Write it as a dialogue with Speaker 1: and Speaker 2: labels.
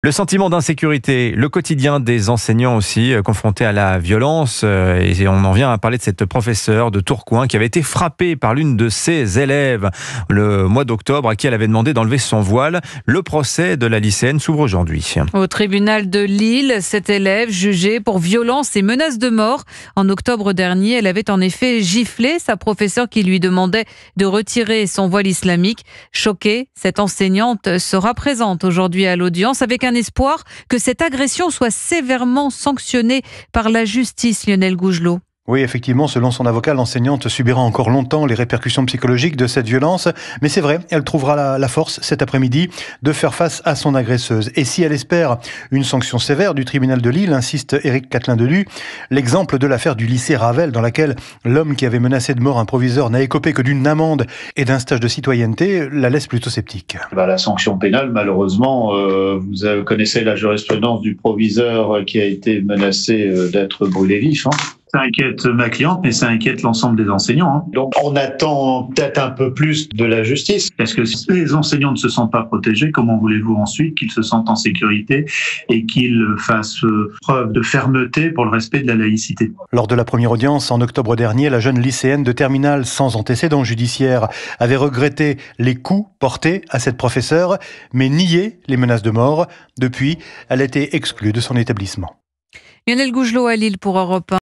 Speaker 1: Le sentiment d'insécurité, le quotidien des enseignants aussi, confrontés à la violence. Et on en vient à parler de cette professeure de Tourcoing qui avait été frappée par l'une de ses élèves le mois d'octobre, à qui elle avait demandé d'enlever son voile. Le procès de la lycéenne s'ouvre aujourd'hui.
Speaker 2: Au tribunal de Lille, cette élève jugée pour violence et menace de mort. En octobre dernier, elle avait en effet giflé sa professeure qui lui demandait de retirer son voile islamique. Choquée, cette enseignante sera présente aujourd'hui à l'audience avec un espoir que cette agression soit sévèrement sanctionnée par la justice, Lionel Gougelot.
Speaker 3: Oui, effectivement, selon son avocat, l'enseignante subira encore longtemps les répercussions psychologiques de cette violence. Mais c'est vrai, elle trouvera la force cet après-midi de faire face à son agresseuse. Et si elle espère une sanction sévère du tribunal de Lille, insiste Éric Catelin-Deluc, l'exemple de l'affaire du lycée Ravel, dans laquelle l'homme qui avait menacé de mort un proviseur n'a écopé que d'une amende et d'un stage de citoyenneté, la laisse plutôt sceptique.
Speaker 4: La sanction pénale, malheureusement, vous connaissez la jurisprudence du proviseur qui a été menacé d'être brûlé vif. Ça inquiète ma cliente, mais ça inquiète l'ensemble des enseignants. Donc on attend peut-être un peu plus de la justice. Parce que si les enseignants ne se sentent pas protégés, comment voulez-vous ensuite qu'ils se sentent en sécurité et qu'ils fassent preuve de fermeté pour le respect de la laïcité?
Speaker 3: Lors de la première audience, en octobre dernier, la jeune lycéenne de terminale sans antécédent judiciaire avait regretté les coups portés à cette professeure, mais nié les menaces de mort. Depuis, elle a été exclue de son établissement.
Speaker 2: Lionel Gougelot à Lille pour Europe 1.